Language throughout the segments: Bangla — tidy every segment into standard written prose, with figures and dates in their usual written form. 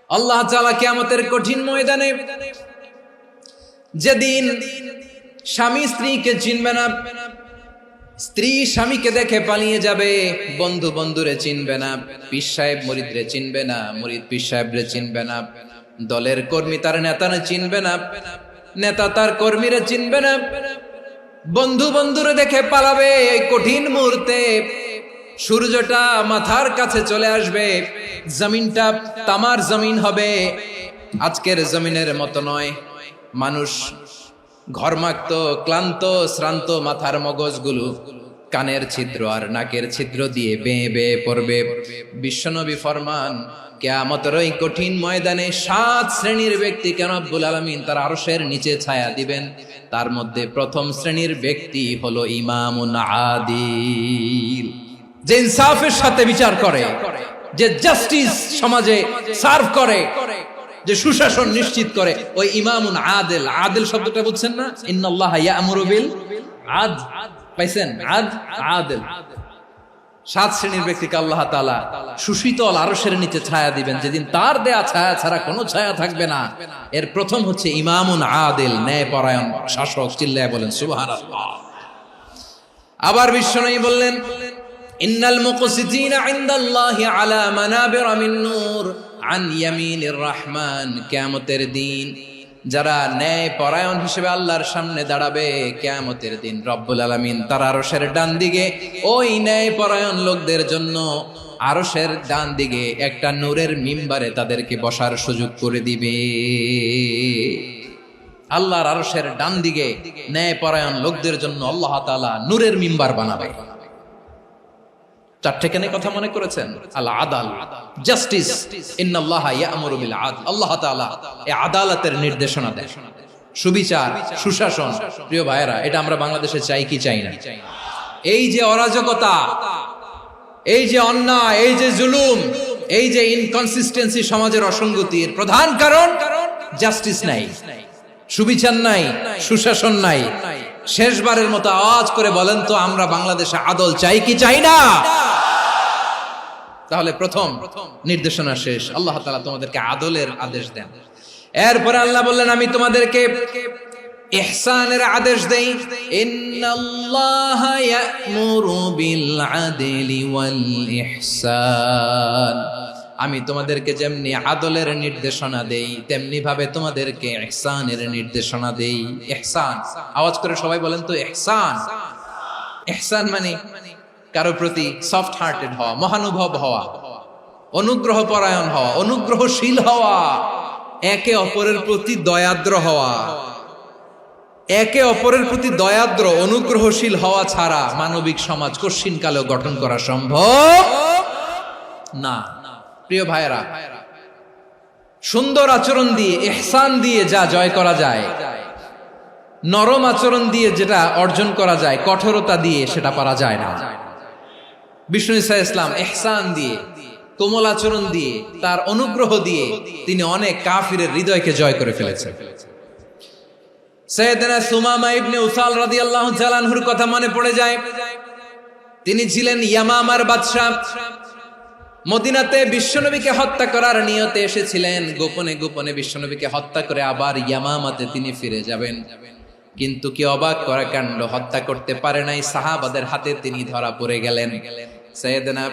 আল্লাহ তাআলা কিয়ামতের কঠিন ময়দানে যেদিন স্বামী স্ত্রীকে চিনবে না, স্ত্রী স্বামীকে দেখে পালিয়ে যাবে, বন্ধু বন্ধুরে চিনবে না, পীর সাহেব মুরিদরে চিনবে না, মুরিদ পীর সাহেবরে চিনবে না, দলের কর্মী তার নেতারে চিনবে না, নেতা তার কর্মীরে চিনবে না, বন্ধু বন্ধুরে দেখে পালাবে। এই কঠিন মুহূর্তে সূর্যটা মাথার কাছে চলে আসবে, জমিনটা তামার জমিন হবে, আজকের জমিনের মতো নয়। মানুষ ঘর্মাক্ত, ক্লান্ত, শ্রান্ত মাথার মগজগুলো কানের ছিদ্র আর নাকের ছিদ্র দিয়ে বেয়ে বেয়ে পড়বে। বিশ্বনবী ফরমান, কিয়ামতের ওই কঠিন ময়দানে 7 শ্রেণীর ব্যক্তিকে রব্বুল আলামিন তার আরশের নিচে ছায়া দিবেন। তার মধ্যে প্রথম শ্রেণীর ব্যক্তি হলো ইমামুন আদিল, যে ইনসাফের সাথে বিচার করে, যে জাস্টিস সমাজে সার্ভ করে, যে সুশাসন নিশ্চিত করে, ওই ইমামুন আদিল। আদিল শব্দটা বুঝছেন না? ইন্নাল্লাহা ইয়া'মুরু বিল আদল, পাইছেন? আদিল। 7 শ্রেণীর ব্যক্তিকে আল্লাহ তাআলা সুশীতল আরশের নিচে ছায়া দিবেন, যেদিন তার দেয়া ছায়া ছাড়া কোনো ছায়া থাকবে না। এর প্রথম হচ্ছে ইমামুন আদিল, ন্যায়পরায়ণ শাসক। চিল্লায় বলেন সুবহানাল্লাহ। আবার বিশ্বনবী বললেন, ইন্নাল মুকসিতিনা ইনদাল্লাহি আলা মানাবিরা মিন নূর আন ইয়ামিনির রহমান। কিয়ামতের দিন যারা ন্যায় পরায়ণ হিসেবে আল্লাহর সামনে দাঁড়াবে, কিয়ামতের দিন রব্বুল আলামিন তার আরশের ডান দিকে ওই ন্যায় পরায়ণ লোকদের জন্য আরশের ডান দিকে একটা নূরের মিম্বারে তাদেরকে বসার সুযোগ করে দিবে। আল্লাহর আরশের ডান দিকে ন্যায় পরায়ণ লোকদের জন্য আল্লাহ তাআলা নূরের মিম্বার বানাবে। 4টে কেন কথা মনে করেছেন? আল আদাল, জাস্টিস। ইন্নাল্লাহা ইয়া'মুরু বিল আদল। আল্লাহ তাআলা এই আদালতের নির্দেশনা দেন, সুবিচার, সুশাসন। প্রিয় ভাইয়েরা, এটা আমরা বাংলাদেশে চাই কি চাই না? এই যে অরাজকতা, এই যে অন্যায়, এই যে জুলুম, এই যে ইনকনসিস্টেন্সি সমাজের অসঙ্গতির প্রধান কারণ জাস্টিস নাই, সুবিচার নাই, সুশাসন নাই। শেষবারের মতো আওয়াজ করে বলেন তো, আমরা বাংলাদেশে আদল চাই কি চাই না? তাহলে প্রথম নির্দেশনা শেষ। আল্লাহ তাআলা তোমাদেরকে আদলের আদেশ দেন। এরপরে আল্লাহ বললেন, আমি তোমাদেরকে ইহসানের আদেশ দেই। ইন্নাল্লাহা ইয়া'মুরু বিল আদলি ওয়াল ইহসান। আমি তোমাদেরকে যেমনি আদলের নির্দেশনা দেই, তেমনি ভাবে তোমাদেরকে ইহসানের নির্দেশনা দেই। ইহসান, আওয়াজ করে সবাই বলেন তো ইহসান। ইহসান মানে কারো প্রতি সফট হার্টেড হওয়া, মহানুভব হওয়া, অনুগ্রহ পরায়ণ হওয়া, অনুগ্রহশীল হওয়া, একে অপরের প্রতি দয়াদ্র হওয়া। একে অপরের প্রতি দয়াদ্র, অনুগ্রহশীল হওয়া ছাড়া মানবিক সমাজ কশিনকালেও গঠন করা সম্ভব না। প্রিয় ভাইয়েরা, সুন্দর আচরণ দিয়ে, ইহসান দিয়ে যা জয় করা যায়, নরম আচরণ দিয়ে যেটা অর্জন করা যায়, কঠোরতা দিয়ে সেটা পারা যায় না। বিষ্ণু ঈসা ইসলাম ইহসান দিয়ে, কোমল আচরণ দিয়ে, তার অনুগ্রহ দিয়ে তিনি অনেক কাফিরের হৃদয়কে জয় করে ফেলেছেন। সাইয়েদনা সুমামা ইবনে উসাল রাদিয়াল্লাহু তাআলা আনহুর কথা মনে পড়ে যায়। তিনি ছিলেন ইয়ামামার বাদশা। মদিনাতে বিশ্বনবীকে হত্যা করার নিয়তে এসেছিলেন। গোপনে গোপনে বিশ্বনবীকে হত্যা করে আবার ইয়ামামাতে তিনি ফিরে যাবেন। কিন্তু কি অবাক করা কাণ্ড, হত্যা করতে পারে নাই, সাহাবাদের হাতে তিনি ধরা পড়ে গেলেন। সাইয়েদনা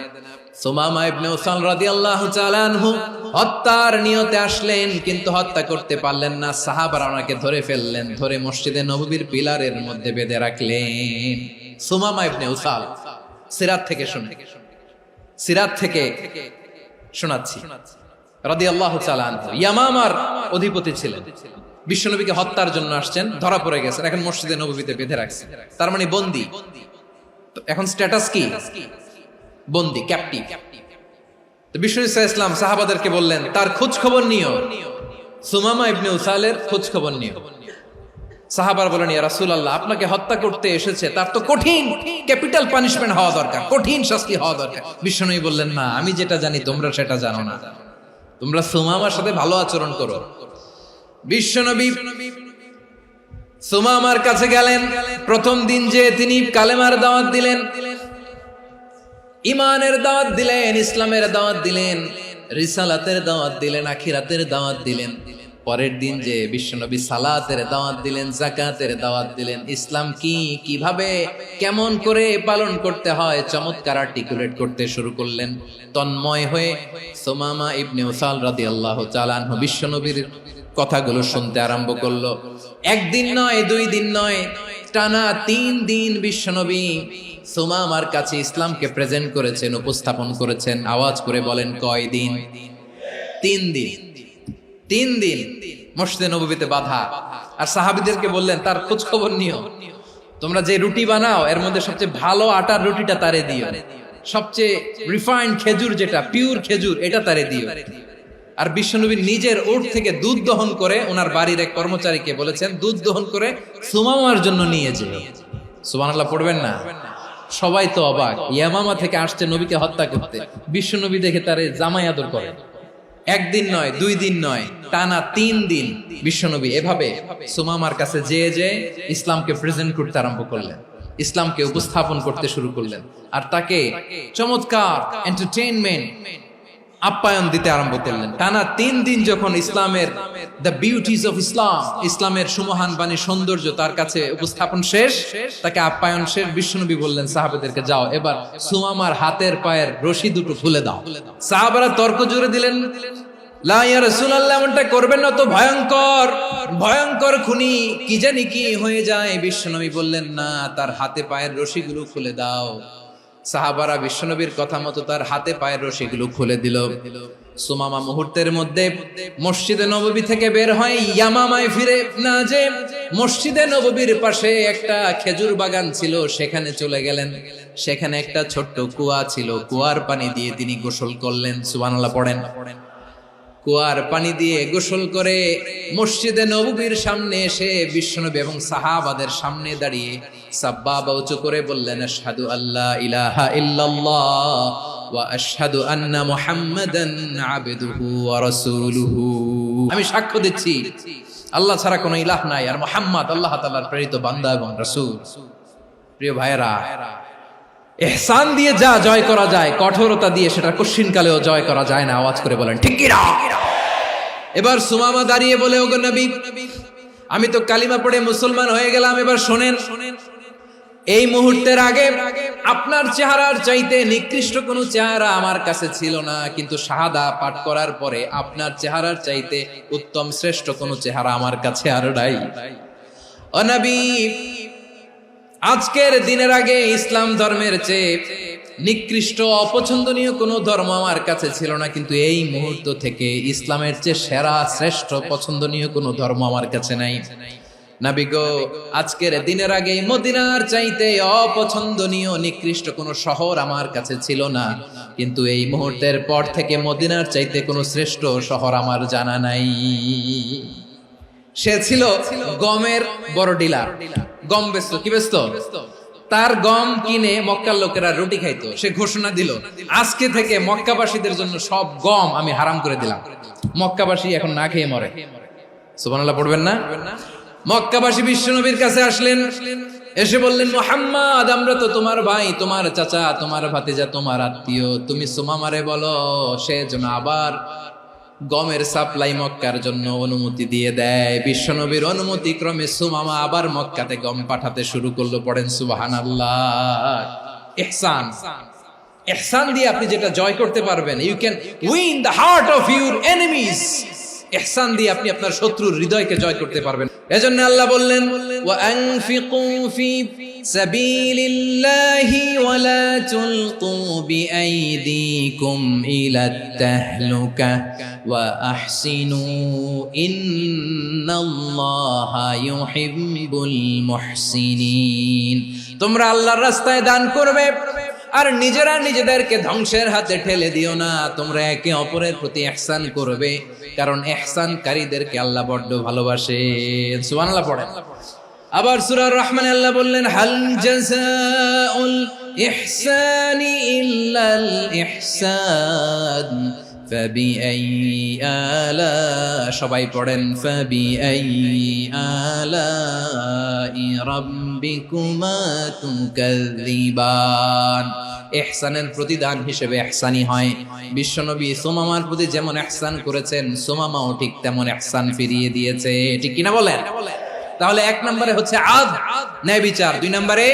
সুমামা ইবনে উসাল রাদিয়াল্লাহু তাআলা আনহু হত্যার নিয়তে আসলেন, কিন্তু হত্যা করতে পারলেন না। সাহাবারা ওনাকে ধরে ফেললেন, ধরে মসজিদে নববীর পিলারের মধ্যে বেঁধে রাখলেন। সুমামা ইবনে উসাল, সিরাত থেকে শুনে, সিরাত থেকে শোনাচ্ছি, রাদিয়াল্লাহু তাআলা আনহু ইয়ামামার অধিপতি ছিলেন। বিশ্বনবীকে হত্যার জন্য আসছেন, ধরা পড়ে গেছেন, এখন মসজিদে নববীতে বেঁধে রাখছেন। তার মানে বন্দী। এখন স্ট্যাটাস কি? বন্দী, ক্যাপটিভ। তো বিষ্ণু ঈসা ইসলাম সাহাবাদেরকে বললেন, তার খোঁজ খবর নিও, সুমামা ইবনে উসালের খোঁজ খবর নিও। সাহাবার বলেন, ইয়া রাসূলুল্লাহ, আপনাকে হত্যা করতে এসেছে, তার তো কঠিন ক্যাপিটাল পানিশমেন্ট হওয়া দরকার, কঠিন শাস্তি হওয়া দরকার। বিশ্বনবী বললেন, না, আমি যেটা জানি তোমরা সেটা জানো না, তোমরা সুমামার সাথে ভালো আচরণ করো। বিশ্বনবী সুমামার কাছে গেলেন। প্রথম দিন যে তিনি কালেমার দাওয়াত দিলেন, ইমানের দাওয়াত দিলেন, ইসলামের দাওয়াত দিলেন, রিসালাতের দাওয়াত দিলেন, আখিরাতের দাওয়াত দিলেন। পরের দিন যে বিশ্বনবী সালাতের দাওয়াত দিলেন, যাকাতের দাওয়াত দিলেন, ইসলাম কি, কিভাবে, কেমন করে পালন করতে হয় চমৎকার আর্টিকুলেট করতে শুরু করলেন। তন্ময় হয়ে সুমামা ইবনে উসাল রাদিয়াল্লাহু তাআলা আনহু বিশ্বনবীর কথাগুলো শুনতে আরম্ভ করলো। একদিন নয়, 2 দিন নয়, টানা 3 দিন বিশ্বনবী সুমামার কাছে ইসলামকে প্রেজেন্ট করেছেন, উপস্থাপন করেছেন। আওয়াজ করে বলেন, কয় দিন? 3 দিন। 3 দিন মসজিদে নববীতে বাধা। আর সাহাবীদেরকে বললেন, তার খোঁজ খবর নিও, তোমরা যে রুটি বানাও এর মধ্যে সবচেয়ে ভালো আটার রুটিটা তারে দিও, সবচেয়ে রিফাইন্ড খেজুর, যেটা পিওর খেজুর, এটা তারে দিও। আর বিশ্বনবী নিজের উট থেকে দুধ দহন করে ওনার বাড়ির এক কর্মচারীকে বলেছেন, দুধ দহন করে সুমামার জন্য নিয়ে যেও। সুবহানাল্লাহ পড়বেন না? সবাই তো অবাক, ইয়ামামা থেকে আসছে নবীকে হত্যা করতে, বিশ্বনবী দেখে তারে জামাই আদর করে। একদিন নয়, 2 দিন নয়, টানা 3 দিন বিশ্বনবী এভাবে সুমামার কাছে যেয়ে ইসলামকে প্রেজেন্ট করতে আরম্ভ করলেন, ইসলামকে উপস্থাপন করতে শুরু করলেন। আর তাকে চমৎকার এন্টারটেইনমেন্ট, আপ্যায়ন দিতে আরম্ভ করলেন। টানা 3 দিন যখন ইসলামের দ্য বিউটিজ অফ ইসলাম, ইসলামের সুমহান বাণী, সৌন্দর্য তার কাছে উপস্থাপন শেষ, তাকে আপ্যায়ন শেষ, বিশ্বনবী বললেন সাহাবাদেরকে, যাও এবার সুমামার হাতের পায়ের রশি দুটো খুলে দাও। সাহাবারা তর্ক জুড়ে দিলেন, লা ইয়া রাসূলুল্লাহ, এমনটা করবেন না, তো ভয়ঙ্কর ভয়ঙ্কর খুনি, কি জানি কি হয়ে যায়। বিশ্বনবী বললেন, না, তার হাতে পায়ের রশিগুলো খুলে দাও। সাহাবারা বিশ্বনবীর কথা মতো তার হাতে পায়ের রশিগুলো খুলে দিল। সুমামা মুহূর্তের মধ্যে মসজিদে নববী থেকে বের হয়, ইয়ামামায় ফিরে না যে মসজিদে নববীর পাশে একটা খেজুর বাগান ছিল, সেখানে চলে গেলেন। সেখানে একটা ছোট্ট কুয়া ছিল, কুয়ার পানি দিয়ে তিনি গোসল করলেন। সুবহানাল্লাহ পড়েন। কুয়ার পানি দিয়ে গোসল করে মসজিদে নববীর সামনে এসে বিশ্বনবী এবং সাহাবাদের সামনে দাঁড়িয়ে সাব্বাবা উঁচু করে বললেন, আশহাদু আল্লা ইলাহা ইল্লাল্লাহ ওয়া আশহাদু আন্না মুহাম্মাদান আবদুহু ওয়া রাসূলুহু। আমি সাক্ষ্য দিচ্ছি আল্লাহ ছাড়া কোনো ইলাহ নাই, আর মুহাম্মদ আল্লাহ তাআলার প্রেরিত বান্দা এবং রাসূল। প্রিয় ভাইয়েরা, ইহসান দিয়ে যা জয় করা যায়, কঠোরতা দিয়ে সেটা কঠিনকালেও জয় করা যায় না। আওয়াজ করে বলেন, ঠিক কি না? এবার সুমামা দাঁড়িয়ে বলে, ওগো নবী, আমি তো কালিমা পড়ে মুসলমান হয়ে গেলাম, এবার শোনেন, এই মুহূর্তের আগে আপনার চেহারার চাইতে নিকৃষ্ট কোনো চেহারা আমার কাছে ছিল না, কিন্তু শাহাদা পাঠ করার পরে আপনার চেহারার চাইতে উত্তম শ্রেষ্ঠ কোনো চেহারা আমার কাছে আর নাই। ও নবী, আজকের দিনের আগে ইসলাম ধর্মের চেয়ে নিকৃষ্ট অপছন্দনীয় কোনো ধর্ম আমার কাছে ছিল না, কিন্তু এই মুহূর্ত থেকে ইসলামের চেয়ে সেরা শ্রেষ্ঠ পছন্দনীয় কোনো ধর্ম আমার কাছে নাই। নবী গো, আজকের দিনের আগে মদিনার চাইতে অপছন্দনীয় নিকৃষ্ট কোনো শহর আমার কাছে ছিল না, কিন্তু এই মুহূর্তের পর থেকে মদিনার চাইতে কোনো শ্রেষ্ঠ শহর আমার জানা নাই। সে ছিল গমের বড় ডিলার, গম বেচত। কি বেচত? তার গম কিনে মক্কার লোকেরা রুটি খাইতো। সে ঘোষণা দিল, আজকে থেকে মক্কাবাসীদের জন্য সব গম আমি হারাম করে দিলাম, মক্কাবাসী এখন না খেয়ে মরে। সুবহানাল্লাহ পড়বেন না? মক্কাবাসী বিশ্বনবীর কাছে আসলেন, এসে বললেন, মুহাম্মদ, আমরা তো তোমার ভাই, তোমার চাচা, তোমার ভাতিজা, তোমার আত্মীয়, তুমি সুমামারে বলো সে যেন আবার গমের সাপ্লাই মক্কার জন্য অনুমতি দিয়ে দেয়। বিশ্বনবীর অনুমতি ক্রমে সুমামা আবার মক্কাতে গম পাঠাতে শুরু করলো। পড়েন সুবহানাল্লাহ। ইহসান, ইহসান দিয়ে আপনি যেটা জয় করতে পারবেন, you can win the heart of your enemies. ইহসান দিয়ে আপনি আপনার শত্রুর হৃদয়কে জয় করতে পারবেন। এজন্য আল্লাহ বললেন, ওয়া আনফিকু ফি সাবিলিল্লাহি ওয়া লা তুলকু বিআইদিকুম ইলাত তাহলুকা ওয়া আহসিনু ইন্নাল্লাহা ইউহিব্বুল মুহসিনিন। তোমরা আল্লাহর রাস্তায় দান করবে আর নিজেরা নিজেদেরকে ধ্বংসের হাতে ঠেলে দিও না। তোমরা একে অপরের প্রতি ইহসান করবে, কারণ ইহসানকারীদেরকে আল্লাহ বড্ড ভালোবাসেন। সুবহানাল্লাহ পড়েন। আবার সূরা রহমানে আল্লাহ বললেন, হাল জাযাউল ইহসানি ইল্লাল ইহসান ফাবিআইয়ি আলা, সবাই পড়েন, ফাবিআইয়ি আলাই রাব্বিকুমা তুকাযযিবান। ইহসানের প্রতিদান হিসেবে ইহসানি হয়। বিশ্বনবী সুমামার প্রতি যেমন ইহসান করেছেন, সুমামাও ঠিক তেমন ইহসান ফিরিয়ে দিয়েছে। ঠিক কিনা বলেন? তাহলে এক নম্বরে হচ্ছে আদ, ন্যায় বিচার। দুই নম্বরে